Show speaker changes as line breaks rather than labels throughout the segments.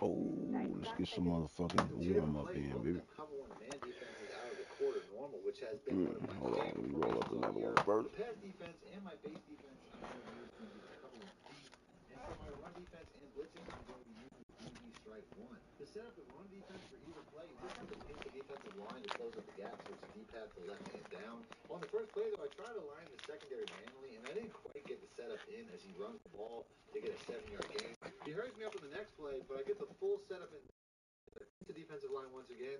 Oh, let's get some motherfucking warm up in, baby.
Cover one man defenses out of the quarter normal, which has been one of my
Hold on, let
favorite
me roll up
formations all
another
year.
one first.
The pass defense and my base defense, I'm going to use the cover one deep. And for my run defense and blitzing, I'm going to be using DB strike one. To set up the run defense for either play, you just have to paint the defensive line to close up the gap, so it's deep path to left hand down. On the first play, though, I tried to line the secondary manually, and I didn't quite get the setup in as he runs the ball to get a 7-yard gain. He hurries me up on the next play, but I get the full setup in the defensive line once again.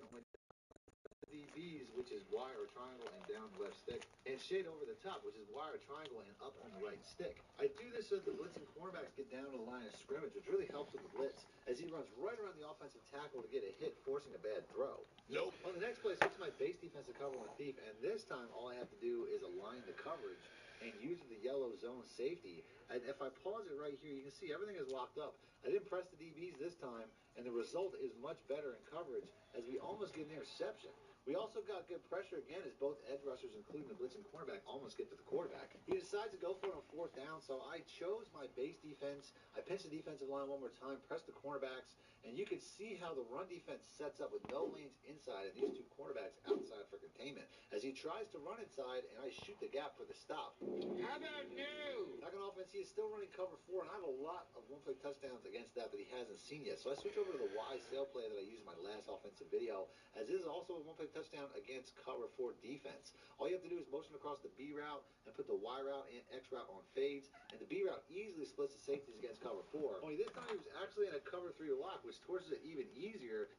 DBs, which is Y or triangle and down the left stick, and shade over the top, which is Y or triangle and up on the right stick. I do this so that the blitzing cornerbacks get down to the line of scrimmage, which really helps with the blitz, as he runs right around the offensive tackle to get a hit, forcing a bad throw. Nope. On the next play, switch to my base defensive cover one thief, and this time all I have to do is align the coverage and using the yellow zone safety. And if I pause it right here, you can see everything is locked up. I didn't press the DBs this time, and the result is much better in coverage as we almost get an interception. We also got good pressure again as both edge rushers, including the blitzing cornerback, almost get to the quarterback. He decides to go for it on fourth down, so I chose my base defense. I pinched the defensive line one more time, pressed the cornerbacks, and you can see how the run defense sets up with no lanes inside and these two cornerbacks outside for containment. As he tries to run inside, and I shoot the gap for the stop. How about no? Back on offense, he is still running cover four, and I have a lot of one-play touchdowns against that he hasn't seen yet. So I switch over to the Y sail play that I used in my last offensive video, as this is also a one-play touchdown against cover four defense. All you have to do is motion across the B route and put the Y route and X route on fades, and the B route easily splits the safeties against cover four. Only this time he was actually in a cover three lock, which torches it even easier.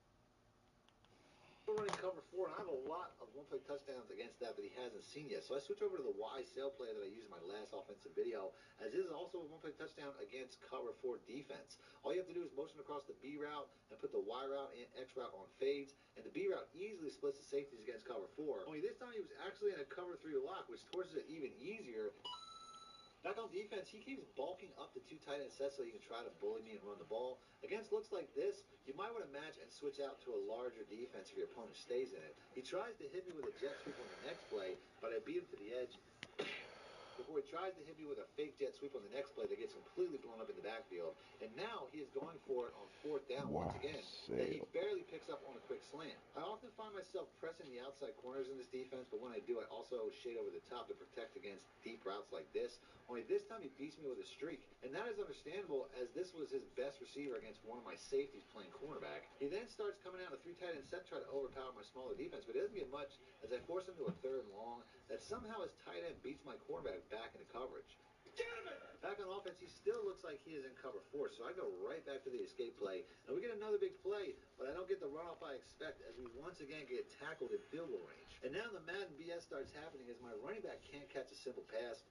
Running cover four, and I have a lot of one-play touchdowns against that he hasn't seen yet. So I switch over to the Y sail play that I used in my last offensive video, as this is also a one-play touchdown against cover four defense. All you have to do is motion across the B route and put the Y route and X route on fades, and the B route easily splits the safeties against cover four. Only this time he was actually in a cover three lock, which torches it even easier. Back on defense, he keeps bulking up the two tight end sets so he can try to bully me and run the ball. Against looks like this, you might want to match and switch out to a larger defense if your opponent stays in it. He tries to hit me with a jet sweep on the next play, but I beat him to the edge before he tries to hit me with a fake jet sweep on the next play that gets completely blown up in the backfield. And now he is going for it on fourth down once again, that he barely picks up on a quick slant. I often find myself pressing the outside corners in this defense, but when I do, I also shade over the top to protect against deep routes like this. Only this time he beats me with a streak, and that is understandable as this was his best receiver against one of my safeties playing cornerback. He then starts coming out a three tight end set, try to overpower my smaller defense, but it doesn't get much as I force him to a third and long that somehow his tight end beats my cornerback back into coverage. Back on offense, he still looks like he is in cover four, so I go right back to the escape play, and we get another big play, but I don't get the runoff I expect as we once again get tackled in field goal range. And now the Madden BS starts happening as my running back can't catch a simple pass.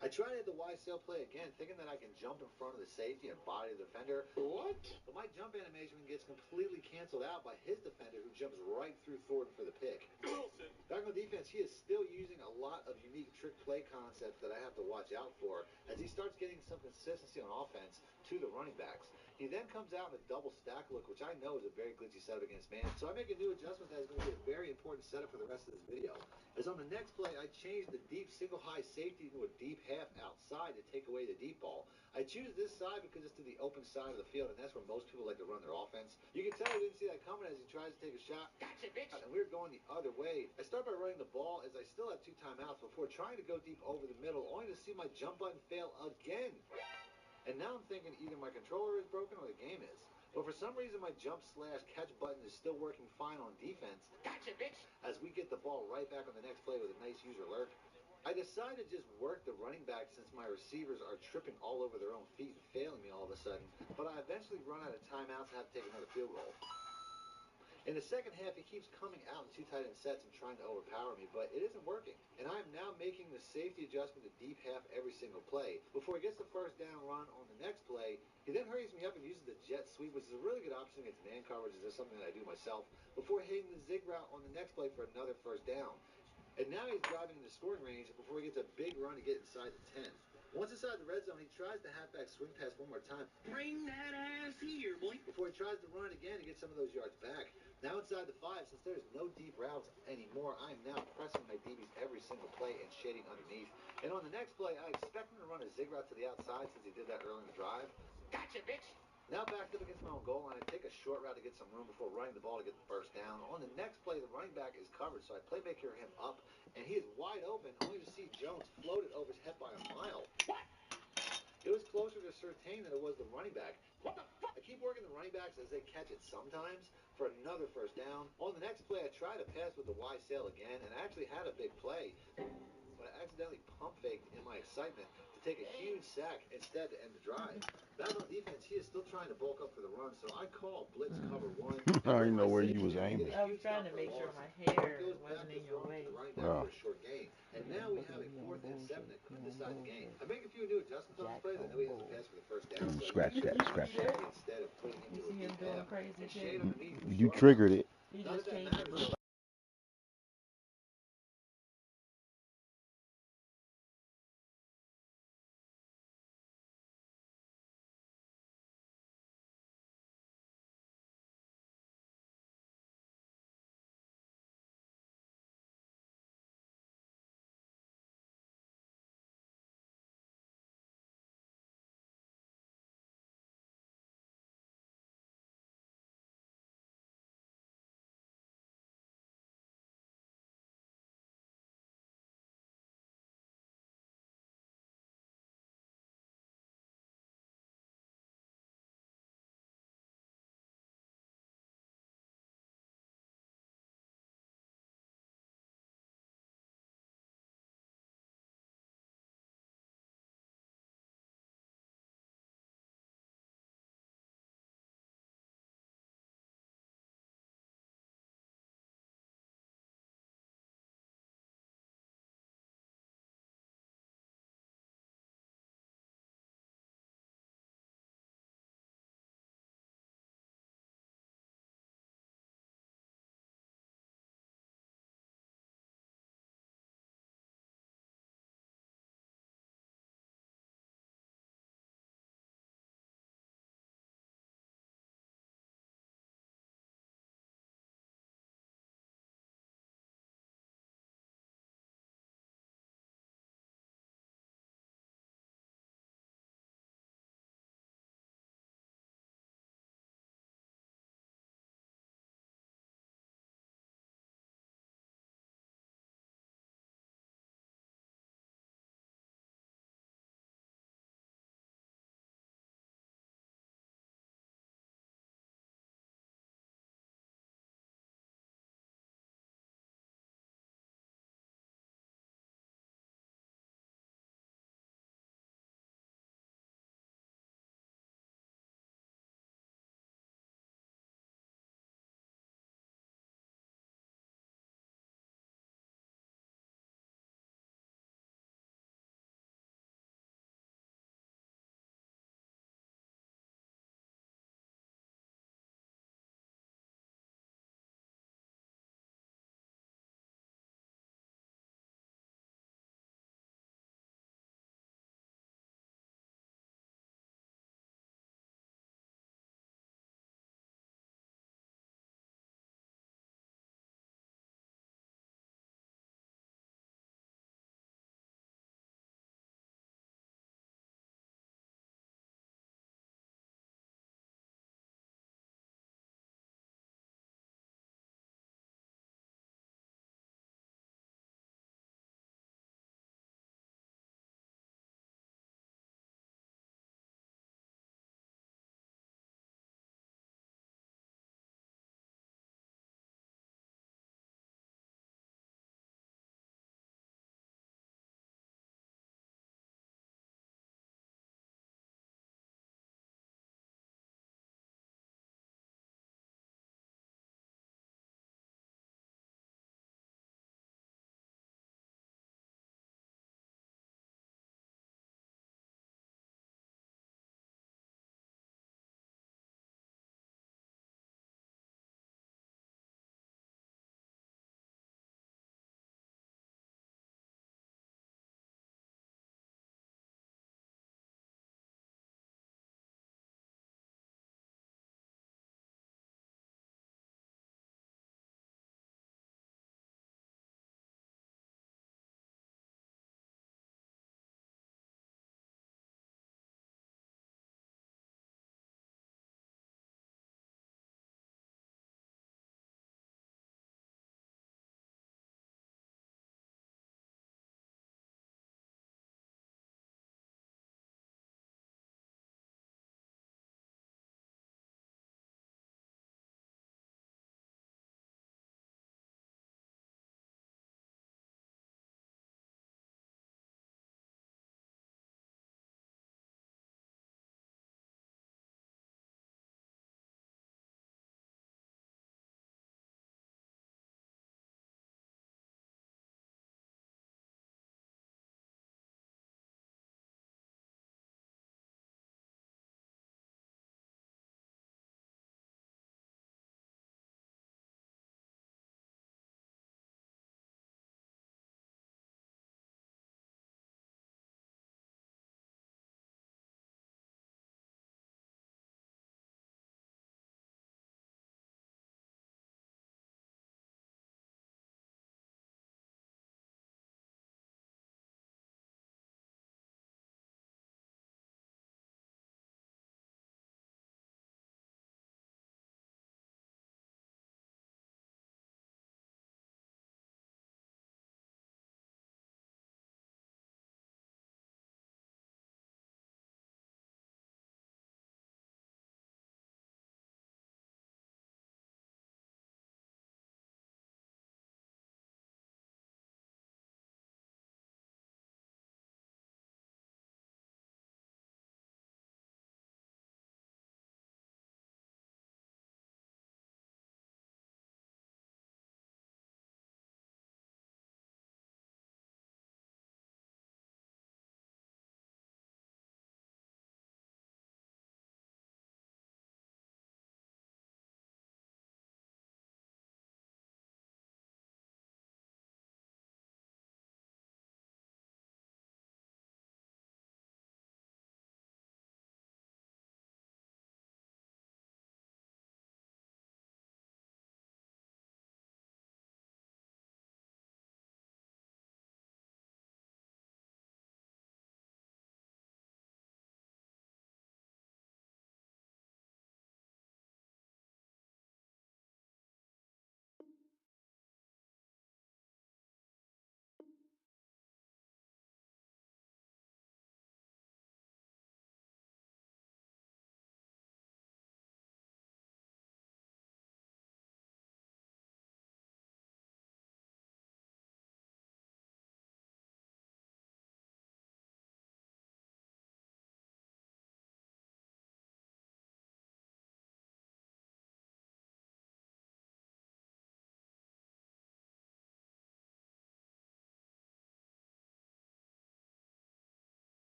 I try to hit the Y sail play again, thinking that I can jump in front of the safety and body the defender. What? But my jump animation gets completely canceled out by his defender, who jumps right through Thornton for the pick. Wilson. Back on defense, he is still using a lot of unique trick play concepts that I have to watch out for as he starts getting some consistency on offense to the running backs. He then comes out in a double stack look, which I know is a very glitchy setup against man. So I make a new adjustment that is going to be a very important setup for the rest of this video. As on the next play, I change the deep single high safety to a deep half outside to take away the deep ball. I choose this side because it's to the open side of the field, and that's where most people like to run their offense. You can tell he didn't see that coming as he tries to take a shot. Gotcha, bitch! And we're going the other way. I start by running the ball as I still have two timeouts before trying to go deep over the middle, only to see my jump button fail again. And now I'm thinking either my controller is broken or the game is. But for some reason, my jump slash catch button is still working fine on defense. Gotcha, bitch! As we get the ball right back on the next play with a nice user alert. I decide to just work the running back since my receivers are tripping all over their own feet and failing me all of a sudden. But I eventually run out of timeouts and have to take another field goal. In the second half, he keeps coming out in two tight end sets and trying to overpower me, but it isn't working. And I am now making the safety adjustment to deep half every single play. Before he gets the first down run on the next play, he then hurries me up and uses the jet sweep, which is a really good option against man coverage, as that's something that I do myself, before hitting the zig route on the next play for another first down. And now he's driving into scoring range before he gets a big run to get inside the 10. Once inside the red zone, he tries the halfback swing pass one more time. Bring that ass here, boy. Before he tries to run it again to get some of those yards back. Now inside the 5, since there's no deep routes anymore, I am now pressing my DBs every single play and shading underneath. And on the next play, I expect him to run a zig route to the outside since he did that early in the drive. Gotcha, bitch! Now backed up against my own goal line, I take a short route to get some room before running the ball to get the first down. On the next play, the running back is covered, so I playmaker him up, and he is wide open, only to see Jones float it over his head by a mile. It was closer to Surtain than it was the running back. I keep working the running backs as they catch it sometimes for another first down. On the next play, I try to pass with the Y sail again, and I actually had a big play, but I accidentally pump faked in my excitement to take a huge sack instead to end the drive. Back on defense, he is still trying to bulk up for the run, so I call blitz cover one.
I already know where you was aiming.
I was trying to make sure my hair wasn't in your way.
For a short gain. And now we have a 4th and 7 that could decide the game. I make a few new adjustments on this play that I know he has a pass for the first down. So
Scratch that, scratch that.
Instead of putting him
You
to
see
a
him
deep
doing
half,
crazy
and
shit.
shade underneath.
You triggered it.
He
None
just
of that
changed
matters.
the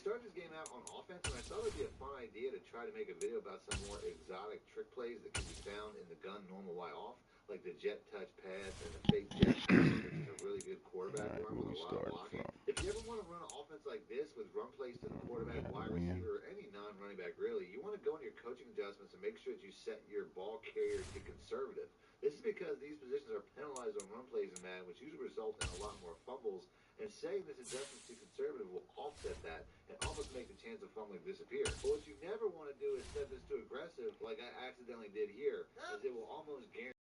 started this game out on offense, and I thought it would be a fun idea to try to make a video about some more exotic trick plays that can be found in the gun normal Y off, like the jet touch pass and the fake jet pass, which is a really good quarterback run with a lot of blocking. If you ever want to run an offense like this with run plays to the quarterback, wide receiver, or any non-running back really, you want to go into your coaching adjustments and make sure that you set your ball carrier to conservative. This is because these positions are penalized on run plays in Madden, which usually result in a lot more fumbles, and setting this adjustment to conservative will offset that and almost make the chance of fumbling disappear. But what you never want to do is set this to aggressive like I accidentally did here, as it will almost guarantee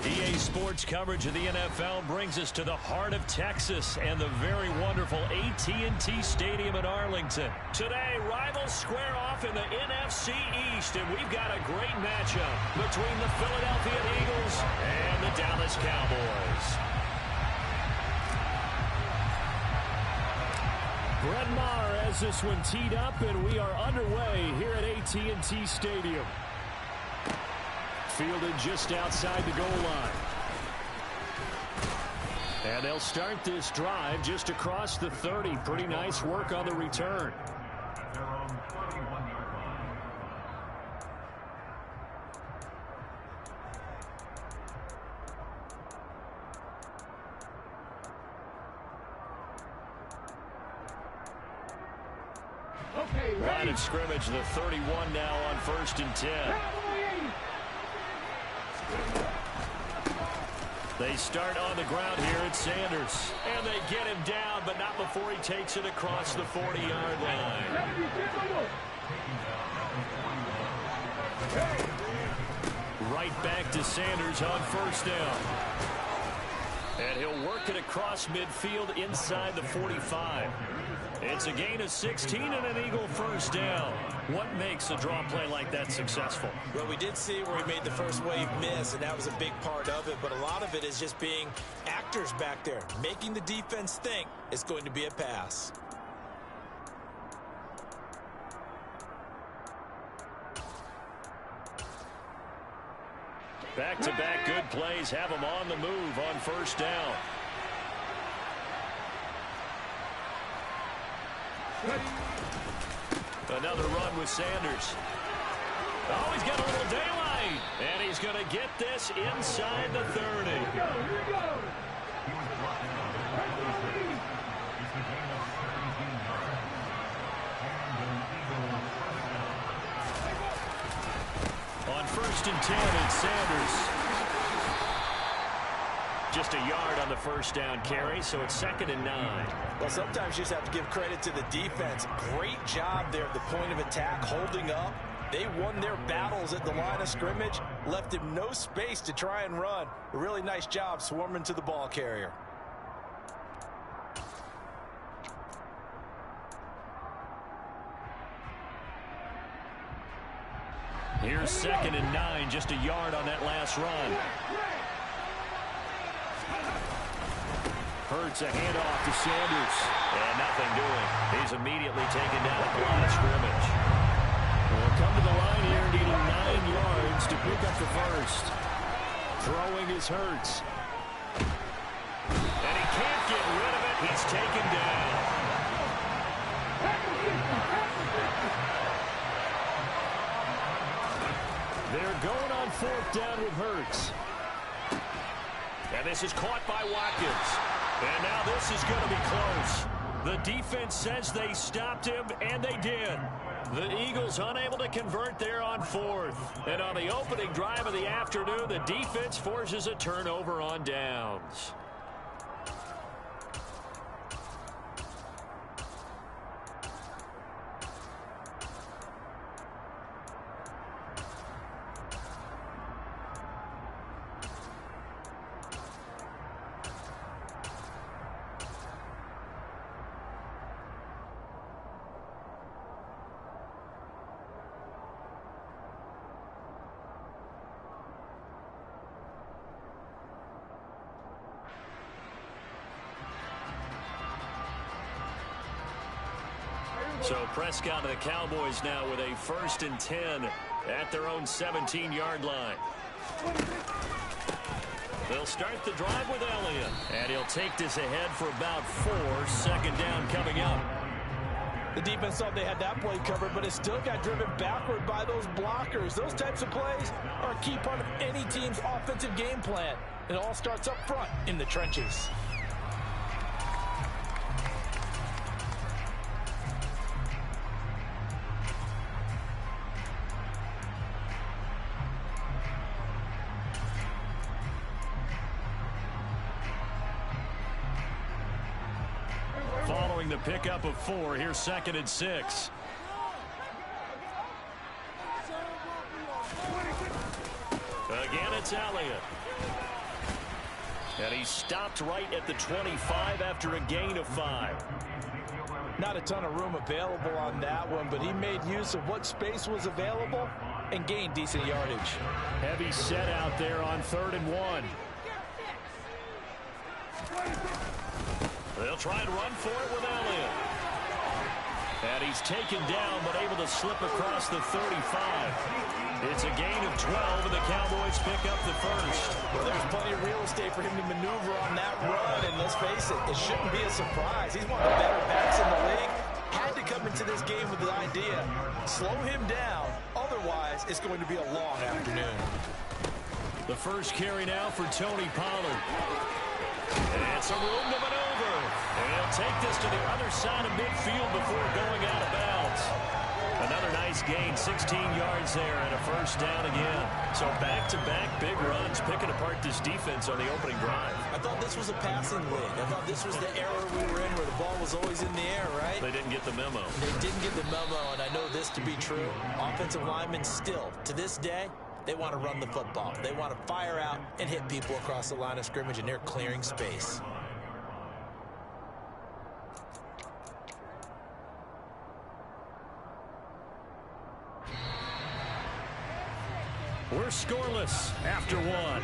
EA Sports coverage of the NFL brings us to the heart of Texas and the very wonderful AT&T Stadium in Arlington. Today, rivals square off in the NFC East, and we've got a great matchup between the Philadelphia Eagles and the Dallas Cowboys. Brett Maher has this one teed up, and we are underway here at AT&T Stadium. Fielded just outside the goal line. And they'll start this drive just across the 30. Pretty nice work on the return. Line of scrimmage, the 31 now on 1st and 10. They start on the ground here at Sanders. And they get him down, but not before he takes it across the 40-yard line. Right back to Sanders on 1st down. And he'll work it across midfield inside the 45. It's a gain of 16 and an Eagle 1st down. What makes a draw play like that successful?
Well, we did see where he made the first wave miss, and that was a big part of it. But a lot of it is just being actors back there, making the defense think it's going to be a pass.
Back-to-back good plays have him on the move on 1st down. Another run with Sanders. Oh, he's got a little daylight. And he's going to get this inside the 30. Here we go. On 1st and 10, it's Sanders. Just a yard on the 1st down carry, so it's 2nd and 9.
Well, sometimes you just have to give credit to the defense. Great job there at the point of attack, holding up. They won their battles at the line of scrimmage, left him no space to try and run. A really nice job swarming to the ball carrier.
Here's 2nd and 9, just a yard on that last run. Hurts a handoff to Sanders. And nothing doing. He's immediately taken down at the line of scrimmage. Well, come to the line here, needing 9 yards to pick up the 1st. Throwing is Hurts. And he can't get rid of it. He's taken down. They're going on 4th down with Hurts. And this is caught by Watkins. And now this is going to be close. The defense says they stopped him, and they did. The Eagles unable to convert there on 4th. And on the opening drive of the afternoon, the defense forces a turnover on downs. So Prescott and the Cowboys now with a 1st and 10 at their own 17-yard line. They'll start the drive with Elliott. And he'll take this ahead for about 4. 2nd down coming up.
The defense thought they had that play covered, but it still got driven backward by those blockers. Those types of plays are a key part of any team's offensive game plan. It all starts up front in the trenches.
Following the pickup of 4, here's 2nd and 6. Again, it's Elliott. And he stopped right at the 25 after a gain of 5.
Not a ton of room available on that one, but he made use of what space was available and gained decent yardage.
Heavy set out there on 3rd and 1. They'll try and run for it with Elliott. And he's taken down, but able to slip across the 35. It's a gain of 12, and the Cowboys pick up the 1st.
Well, there's plenty of real estate for him to maneuver on that run, and let's face it, it shouldn't be a surprise. He's one of the better backs in the league. Had to come into this game with the idea, slow him down, otherwise it's going to be a long afternoon.
The first carry now for Tony Pollard. And it's a room to maneuver. And he'll take this to the other side of midfield before going out of bounds. Another nice gain, 16 yards there, and a 1st down again. So back-to-back big runs, picking apart this defense on the opening drive.
I thought this was a passing league. I thought this was the era we were in where the ball was always in the air, right?
They didn't get the memo.
They didn't get the memo, and I know this to be true. Offensive linemen still, to this day, they want to run the football. They want to fire out and hit people across the line of scrimmage, and they're clearing space.
We're scoreless after 1.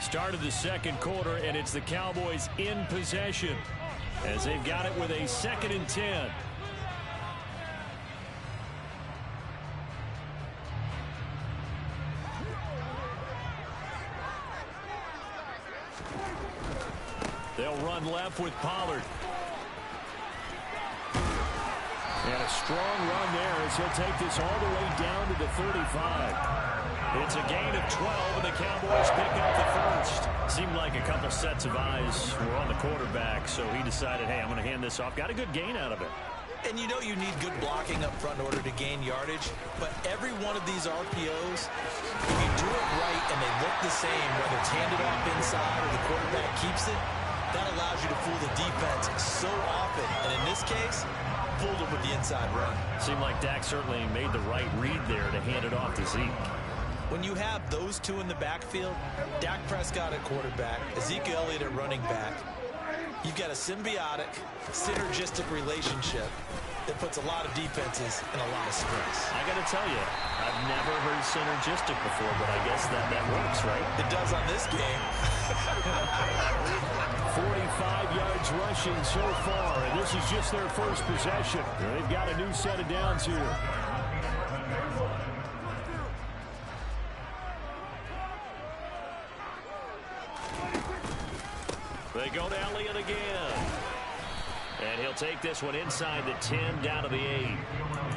Start of the 2nd quarter, and it's the Cowboys in possession as they've got it with a 2nd and 10. They'll run left with Pollard. And a strong run there as he'll take this all the way down to the 35. It's a gain of 12, and the Cowboys pick up the 1st. Seemed like a couple sets of eyes were on the quarterback, so he decided, hey, I'm going to hand this off. Got a good gain out of it.
And you know you need good blocking up front in order to gain yardage, but every one of these RPOs, if you do it right and they look the same, whether it's handed off inside or the quarterback keeps it, that allows you to fool the defense so often. And in this case, fooled him with the inside run.
Seemed like Dak certainly made the right read there to hand it off to Zeke.
When you have those two in the backfield, Dak Prescott at quarterback, Ezekiel Elliott at running back, you've got a symbiotic, synergistic relationship that puts a lot of defenses in a lot of stress.
I got to tell you, I've never heard synergistic before, but I guess that works, right?
It does on this game.
45 yards rushing so far, and this is just their 1st possession. They've got a new set of downs here. They go to Elliott again. And he'll take this one inside the 10, down to the 8.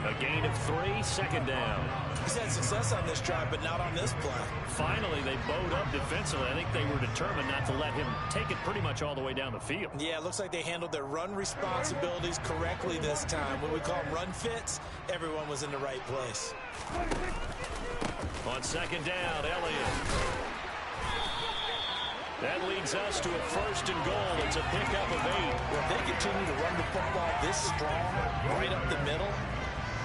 A gain of 3, 2nd down.
He's had success on this drive, but not on this play.
Finally, they bowed up defensively. I think they were determined not to let him take it pretty much all the way down the field.
Yeah, it looks like they handled their run responsibilities correctly this time. When we call them run fits, everyone was in the right place.
On 2nd down, Elliott. That leads us to a 1st and goal. It's a pickup of 8.
Well, if they continue to run the football this strong, right up the middle,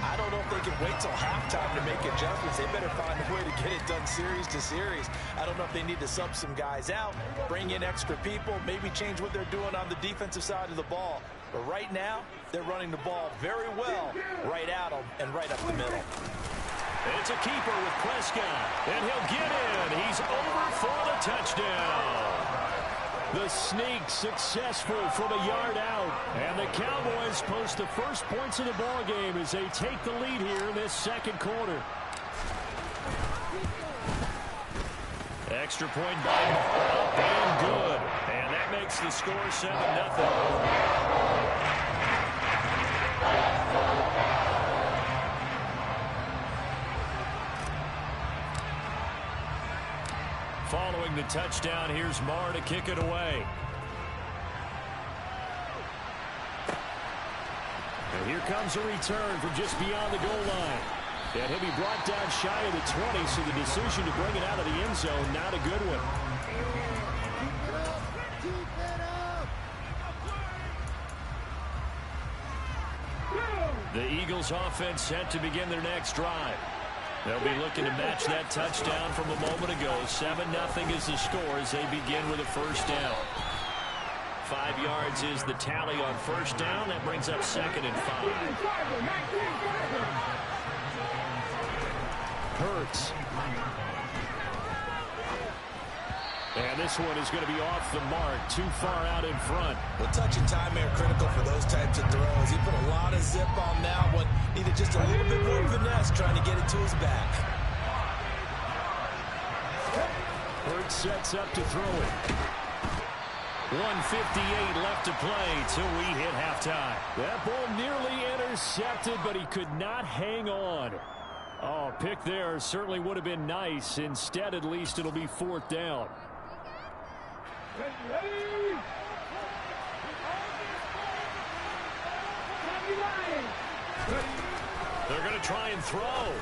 I don't know if they can wait till halftime to make adjustments. They better find a way to get it done series to series. I don't know if they need to sub some guys out, bring in extra people, maybe change what they're doing on the defensive side of the ball. But right now, they're running the ball very well right at them and right up the middle.
It's a keeper with Prescott, and he'll get in. He's over for the touchdown. The sneak successful from a yard out. And the Cowboys post the first points of the ball game as they take the lead here in this second quarter. Extra point by up and good. And that makes the score 7-0. Following the touchdown, here's Marr to kick it away. And here comes a return from just beyond the goal line. And he'll be brought down shy of the 20, so the decision to bring it out of the end zone, not a good one. The Eagles offense set to begin their next drive. They'll be looking to match that touchdown from a moment ago. 7-0 is the score as they begin with a first down. 5 yards is the tally on first down. That brings up 2nd and 5. Hurts. And this one is going to be off the mark, too far out in front.
Well, touch and time are critical for those types of throws. He put a lot of zip on that one. Needed just a little bit more finesse trying to get it to his back.
Hurts sets up to throw it. 1:58 left to play till we hit halftime. That ball nearly intercepted, but he could not hang on. Oh, pick there certainly would have been nice. Instead, at least it'll be 4th down. They're going to try and throw.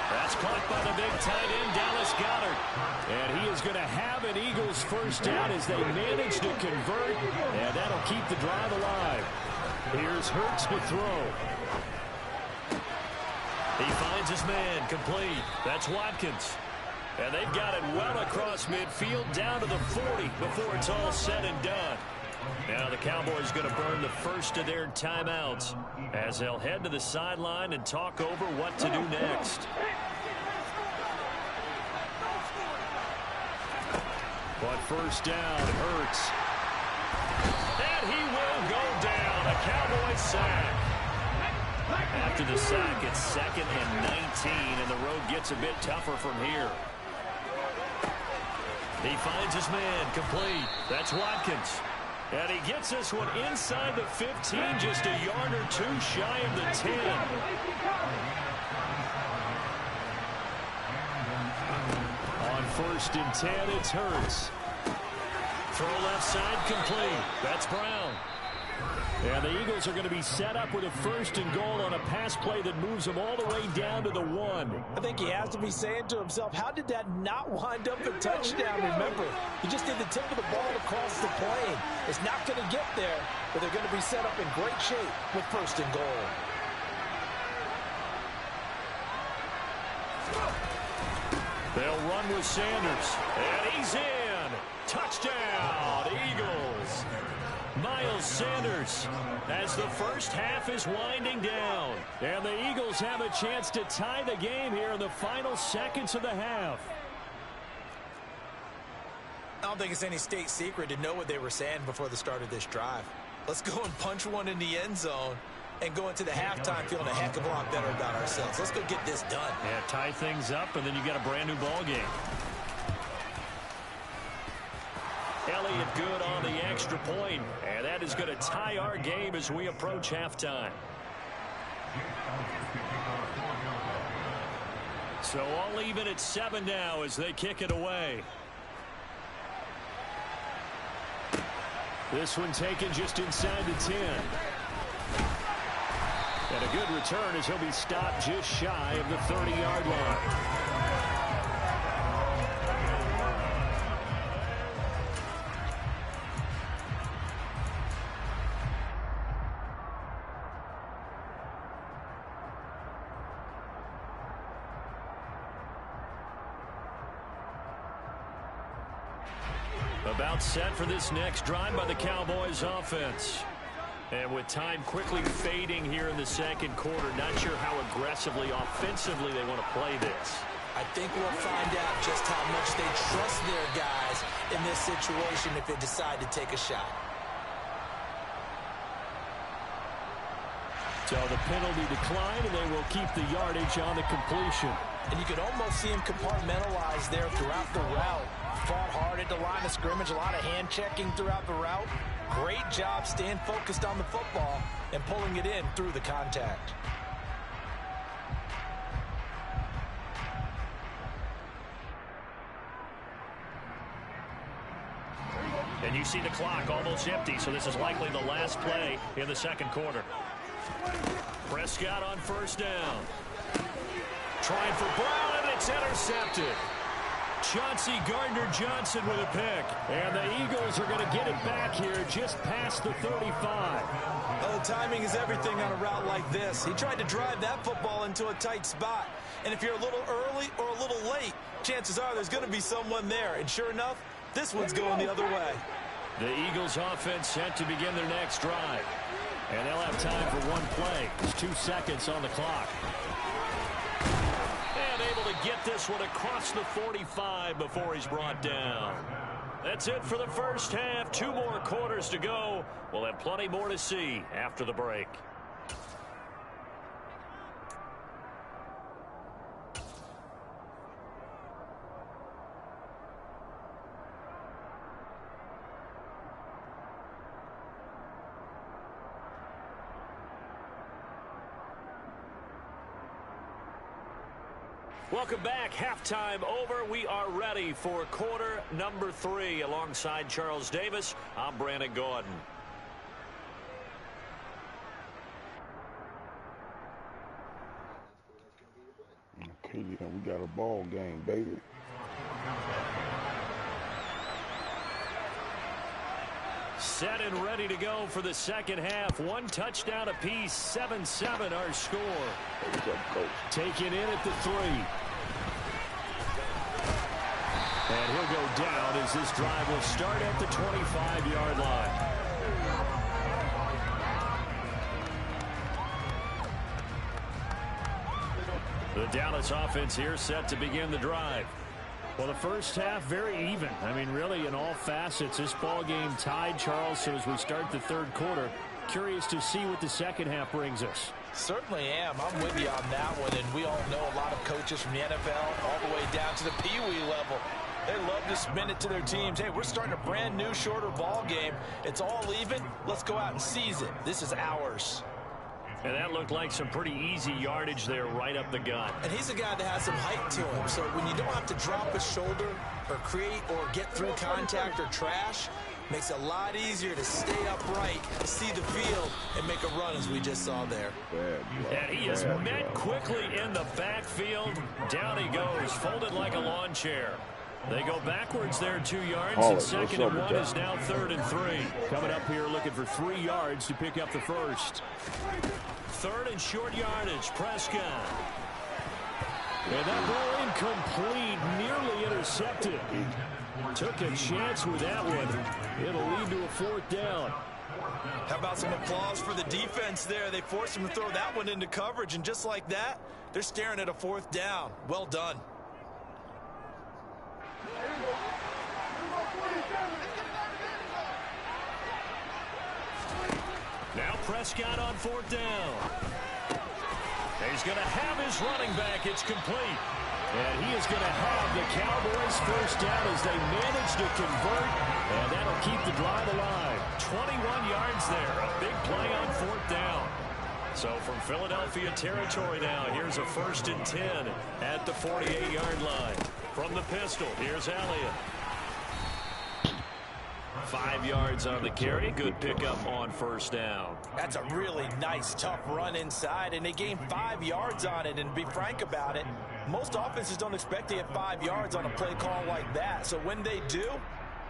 That's caught by the big tight end, Dallas Goedert. And he is going to have an Eagles first down as they manage to convert. And that'll keep the drive alive. Here's Hurts to throw. He finds his man complete. That's Watkins. And they've got it well across midfield down to the 40 before it's all said and done. Now the Cowboys going to burn the first of their timeouts as they'll head to the sideline and talk over what to do next. But first down, Hurts. And he will go down. A Cowboys sack. After the sack, it's 2nd and 19, and the road gets a bit tougher from here. He finds his man complete. That's Watkins. And he gets this one inside the 15, just a yard or two shy of the 10. On 1st and 10, it's Hurts. Throw left side complete. That's Brown. And the Eagles are going to be set up with a 1st and goal on a pass play that moves them all the way down to the 1.
I think he has to be saying to himself, how did that not wind up a touchdown? Remember, he just did the tip of the ball across the plane. It's not going to get there, but they're going to be set up in great shape with 1st and goal.
They'll run with Sanders. And he's in. Touchdown, Eagles. Miles Sanders as the first half is winding down. And the Eagles have a chance to tie the game here in the final seconds of the half.
I don't think it's any state secret to know what they were saying before the start of this drive. Let's go and punch one in the end zone and go into the halftime feeling a heck of a lot better about ourselves. Let's go get this done.
Yeah, tie things up, and then you got a brand new ball game. Elliott good on the extra point, and that is going to tie our game as we approach halftime. So all even at 7 now as they kick it away. This one taken just inside the 10. And a good return as he'll be stopped just shy of the 30-yard line. About set for this next drive by the Cowboys offense. And with time quickly fading here in the second quarter, not sure how aggressively, offensively they want to play this.
I think we'll find out just how much they trust their guys in this situation if they decide to take a shot.
So the penalty declined, and they will keep the yardage on the completion.
And you can almost see him compartmentalize there throughout the route. Fought hard at the line of scrimmage, a lot of hand checking throughout the route. Great job staying focused on the football and pulling it in through the contact.
And you see the clock almost empty, so this is likely the last play in the second quarter. Prescott on first down. Trying for Brown, and it's intercepted. Chauncey Gardner-Johnson with a pick. And the Eagles are going to get it back here just past the 35.
Oh, timing is everything on a route like this. He tried to drive that football into a tight spot. And if you're a little early or a little late, chances are there's going to be someone there. And sure enough, this one's going the other way.
The Eagles offense set to begin their next drive. And they'll have time for one play. There's 2 seconds on the clock. And able to get this one across the 45 before he's brought down. That's it for the first half. 2 more quarters to go. We'll have plenty more to see after the break. Welcome back. Halftime over. We are ready for quarter number 3. Alongside Charles Davis, I'm Brandon Gordon.
Okay, yeah, we got a ball game, baby.
Set and ready to go for the second half. 1 touchdown apiece. 7-7 our score.
What's up, coach?
Taken in at the 3. And he'll go down as this drive will start at the 25-yard line. The Dallas offense here set to begin the drive. Well, the first half very even. I mean, really in all facets, this ball game tied, Charles. So as we start the third quarter, curious to see what the second half brings us.
Certainly am. I'm with you on that one. And we all know a lot of coaches from the NFL all the way down to the Pee-wee level. They love to spin it to their teams. Hey, we're starting a brand new, shorter ball game. It's all even. Let's go out and seize it. This is ours.
And that looked like some pretty easy yardage there right up the gut.
And he's a guy that has some height to him. So when you don't have to drop a shoulder or create or get through contact or trash, makes it a lot easier to stay upright, see the field, and make a run as we just saw there.
And he is met quickly in the backfield. Down he goes, folded like a lawn chair. They go backwards there 2 yards, and 2nd and 1 is now 3rd and 3. Coming up here looking for 3 yards to pick up the first. 3rd and short yardage, Prescott. And that ball incomplete, nearly intercepted. Took a chance with that one. It'll lead to a 4th down.
How about some applause for the defense there? They forced him to throw that one into coverage, and just like that, they're staring at a 4th down. Well done.
Now Prescott on 4th down. He's going to have his running back. It's complete. And he is going to have the Cowboys first down as they manage to convert. And that'll keep the drive alive. 21 yards there. A big play on 4th down. So from Philadelphia territory now, here's a 1st and 10 at the 48-yard line. From the pistol, here's Elliott. 5 yards on the carry. Good pickup on 1st down.
That's a really nice, tough run inside, and they gained 5 yards on it. And to be frank about it, most offenses don't expect to get 5 yards on a play call like that. So when they do,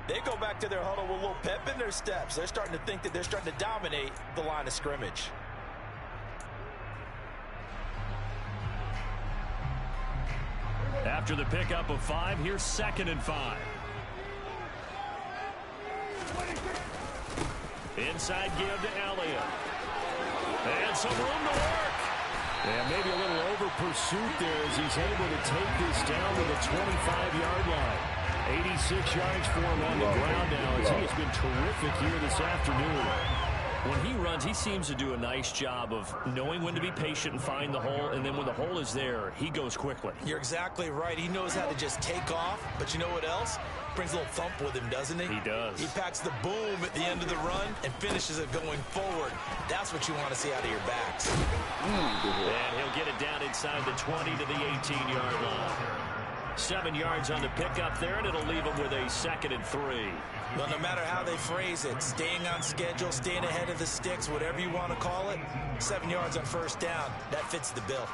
they go back to their huddle with a little pep in their steps. They're starting to think that they're starting to dominate the line of scrimmage.
After the pickup of 5, here's 2nd and 5. Inside give to Elliott. And some room to work. And maybe a little over pursuit there as he's able to take this down to the 25-yard line. 86 yards for him on the ground now as he has been terrific here this afternoon. When he runs, he seems to do a nice job of knowing when to be patient and find the hole, and then when the hole is there, he goes quickly.
You're exactly right. He knows how to just take off, but you know what else? Brings a little thump with him, doesn't he?
He does.
He packs the boom at the end of the run and finishes it going forward. That's what you want to see out of your backs.
And he'll get it down inside the 20 to the 18-yard line. 7 yards on the pickup there, and it'll leave him with a 2nd and 3.
Well, no matter how they phrase it, staying on schedule, staying ahead of the sticks, whatever you want to call it, 7 yards on first down, that fits the bill.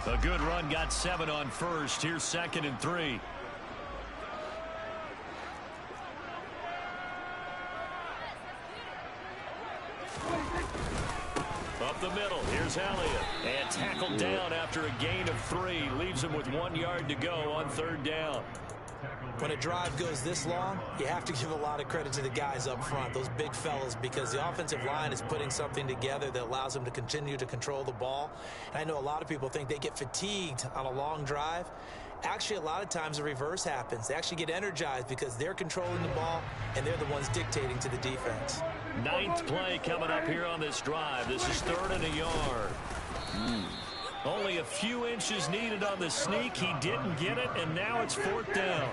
A good run, got 7 on first. Here's 2nd and 3. Up the middle, here's Elliott. And tackled down after a gain of 3. Leaves him with 1 yard to go on 3rd down.
When a drive goes this long, you have to give a lot of credit to the guys up front, those big fellas, because the offensive line is putting something together that allows them to continue to control the ball. And I know a lot of people think they get fatigued on a long drive. Actually, a lot of times the reverse happens. They actually get energized because they're controlling the ball, and they're the ones dictating to the defense.
9th play coming up here on this drive. This is 3rd and a yard. Only a few inches needed on the sneak. He didn't get it, and now it's 4th down.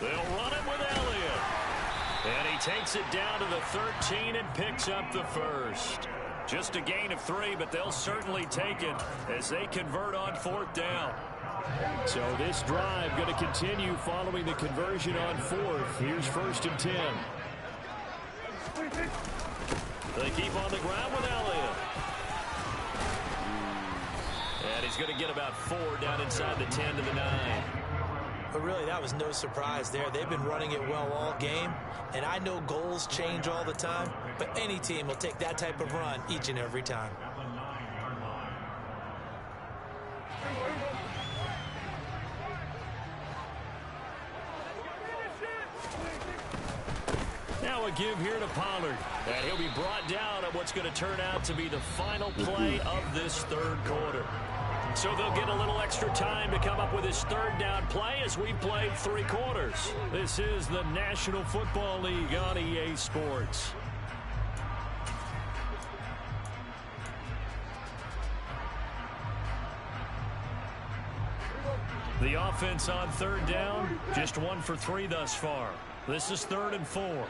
They'll run it with Elliott. And he takes it down to the 13 and picks up the 1st. Just a gain of 3, but they'll certainly take it as they convert on 4th down. So this drive going to continue following the conversion on 4th. Here's 1st and 10. They keep on the ground with Elliott. And he's going to get about 4 down inside the 10 to the 9.
But really, that was no surprise there. They've been running it well all game. And I know goals change all the time, but any team will take that type of run each and every time.
Now a give here to Pollard. And he'll be brought down at what's going to turn out to be the final play of this 3rd quarter. So they'll get a little extra time to come up with his 3rd down play as we played 3 quarters. This is the National Football League on EA Sports. The offense on 3rd down, just 1 for 3 thus far. This is 3rd and 4.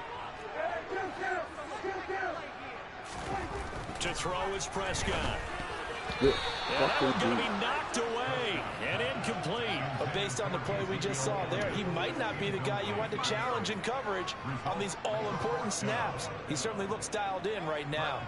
To throw is Prescott. And that one's going to be knocked away and incomplete.
But based on the play we just saw there, he might not be the guy you want to challenge in coverage on these all-important snaps. He certainly looks dialed in right now.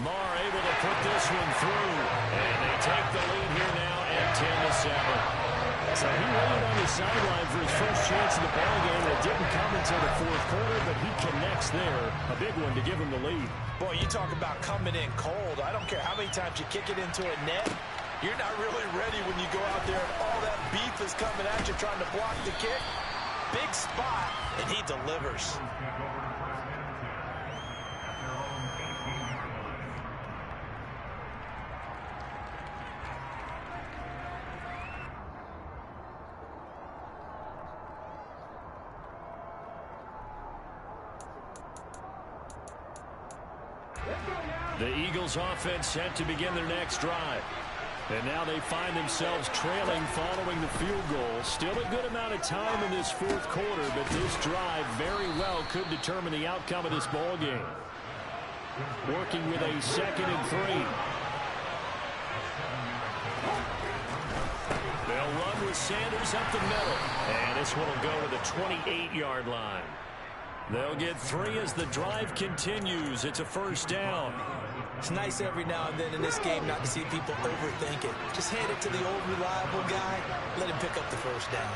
Marr able to put this one through. And they take the lead here now at 10-7. So he waited on the sideline for his first chance in the ballgame, and it didn't come until the 4th quarter, but he connects there. A big one to give him the lead.
Boy, you talk about coming in cold. I don't care how many times you kick it into a net. You're not really ready when you go out there and all that beef is coming at you trying to block the kick. Big spot, and he delivers.
The Eagles offense set to begin their next drive. And now they find themselves trailing following the field goal. Still a good amount of time in this 4th quarter, but this drive very well could determine the outcome of this ball game. Working with a 2nd and 3. They'll run with Sanders up the middle. And this one will go to the 28-yard line. They'll get 3 as the drive continues. It's a 1st down.
It's nice every now and then in this game not to see people overthink it. Just hand it to the old reliable guy. Let him pick up the 1st down.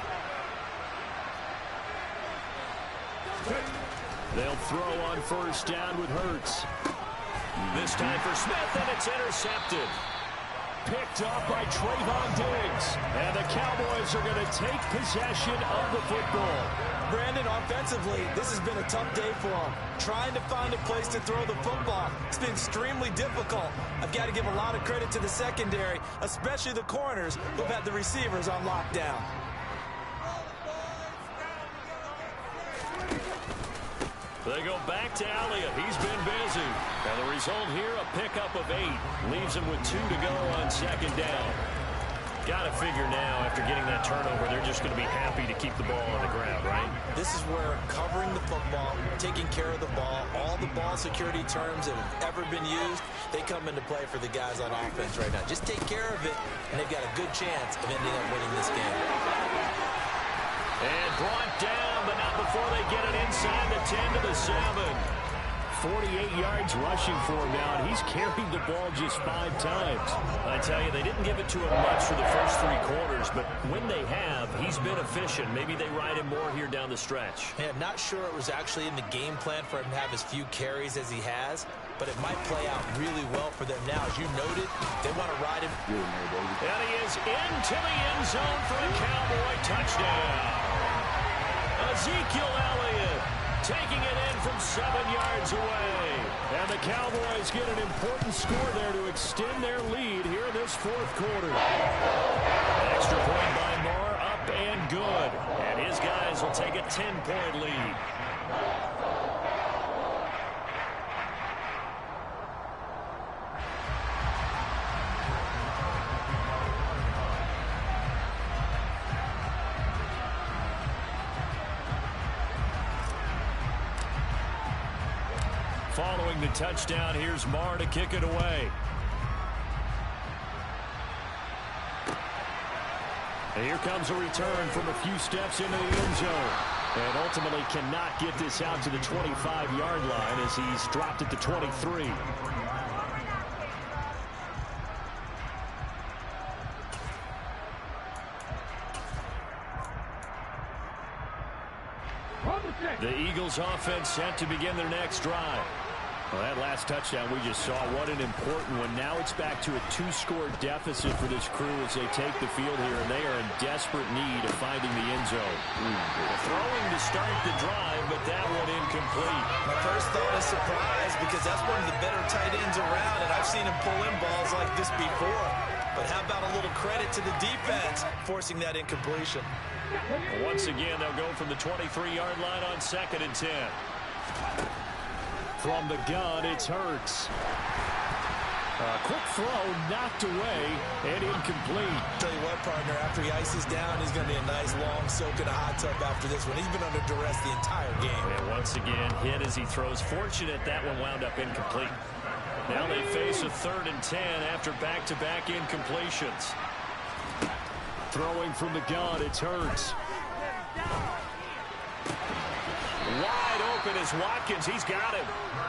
They'll throw on first down with Hurts. This time for Smith, and it's intercepted. Picked up by Trayvon Diggs. And the Cowboys are going to take possession of the football.
Brandon, offensively, this has been a tough day for them. Trying to find a place to throw the football. It's been extremely difficult. I've got to give a lot of credit to the secondary, especially the corners who've had the receivers on lockdown.
They go back to Elliott. He's been busy. And the result here, a pickup of 8. Leaves him with 2 to go on second down. Got to figure now, after getting that turnover, they're just going to be happy to keep the ball on the ground, right?
This is where covering the football, taking care of the ball, all the ball security terms that have ever been used, they come into play for the guys on offense right now. Just take care of it, and they've got a good chance of ending up winning this game.
And brought down, but not before they get it inside the 10 to the 7. 48 yards rushing for him now, and he's carried the ball just 5 times. I tell you, they didn't give it to him much for the first 3 quarters, but when they have, he's been efficient. Maybe they ride him more here down the stretch.
Yeah, I'm not sure it was actually in the game plan for him to have as few carries as he has, but it might play out really well for them now. As you noted, they want to ride him.
And he is into the end zone for a Cowboy touchdown. Ezekiel Elliott taking it in from 7 yards away. And the Cowboys get an important score there to extend their lead here in this 4th quarter. Extra point by Moore, up and good. And his guys will take a 10-point lead. Following the touchdown, here's Marr to kick it away. And here comes a return from a few steps into the end zone. And ultimately cannot get this out to the 25-yard line as he's dropped it to 23. The Eagles offense set to begin their next drive. Well, that last touchdown we just saw, what an important one. Now it's back to a 2-score deficit for this crew as they take the field here, and they are in desperate need of finding the end zone. Throwing to start the drive, but that one incomplete.
My first thought is surprise, because that's one of the better tight ends around, and I've seen him pull in balls like this before. But how about a little credit to the defense forcing that incompletion?
Once again, they'll go from the 23-yard line on 2nd and 10. From the gun, it's Hurts. A quick throw, knocked away, and incomplete.
Tell you what, partner, after he ices down, he's going to be a nice long soak in a hot tub after this one. He's been under duress the entire game.
And once again, hit as he throws. Fortunate that one wound up incomplete. Now they face a 3rd and 10 after back-to-back incompletions. Throwing from the gun, it's Hurts. Wide open is Watkins. He's got him.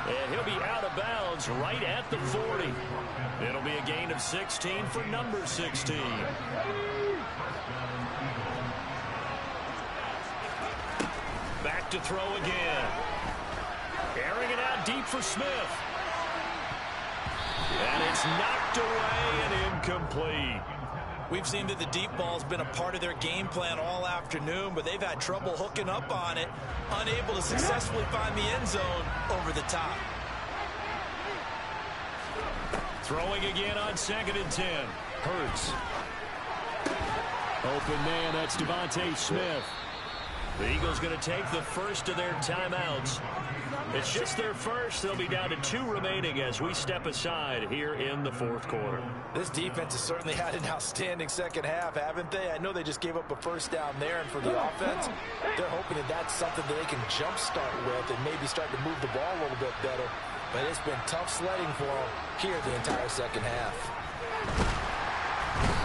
And he'll be out of bounds right at the 40. It'll be a gain of 16 for number 16. Back to throw again. Airing it out deep for Smith. And it's knocked away and incomplete.
We've seen that the deep ball's been a part of their game plan all afternoon, but they've had trouble hooking up on it, unable to successfully find the end zone over the top.
Throwing again on 2nd and 10. Hurts. Open man, that's Devontae Smith. The Eagles going to take the first of their timeouts. It's just their first. They'll be down to 2 remaining as we step aside here in the 4th quarter.
This defense has certainly had an outstanding second half, haven't they? I know they just gave up a first down there, and for the offense, they're hoping that that's something that they can jumpstart with and maybe start to move the ball a little bit better. But it's been tough sledding for them here the entire second half.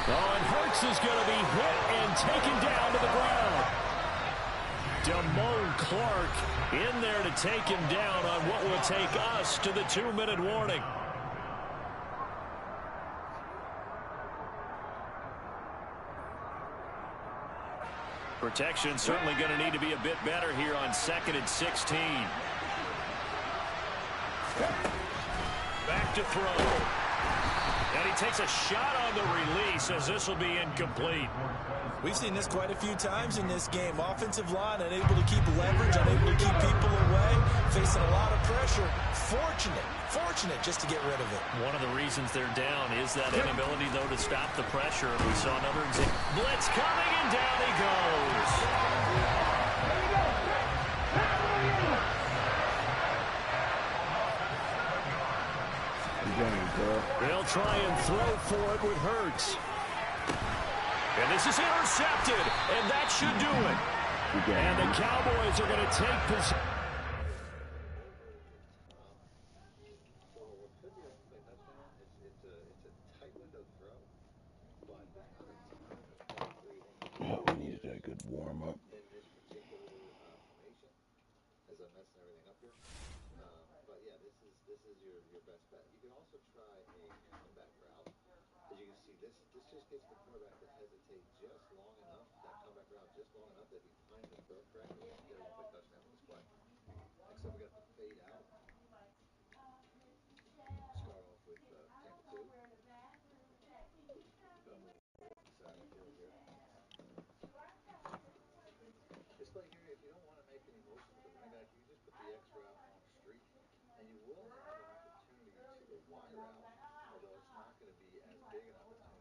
Oh, and Hurts is going to be hit and taken down to the ground. Damone Clark in there to take him down on what will take us to the 2-minute warning. Protection certainly going to need to be a bit better here on 2nd and 16. Back to throw. And he takes a shot on the release as this will be incomplete.
We've seen this quite a few times in this game. Offensive line unable to keep leverage, unable to keep people away, facing a lot of pressure. Fortunate just to get rid of it.
One of the reasons they're down is that inability, though, to stop the pressure. We saw another example. Blitz coming, and down he goes. They'll try and throw for it with Hurts. And this is intercepted, and that should do it. And the Cowboys are going to take possession.
We needed that good warm up.
But yeah, this is your best bet. You can also try a comeback route. As you can see, this just gets the quarterback to hesitate just long enough, that comeback route just long enough that he timed the throw correctly and get a quick touchdown on this play. Next up, we got the fade out. Start off with Tampa 2. This play here, if you don't want to make any motion with the running back, you can just put the X route on the street, and you will have an opportunity to the Y route, although it's not going to be as big enough.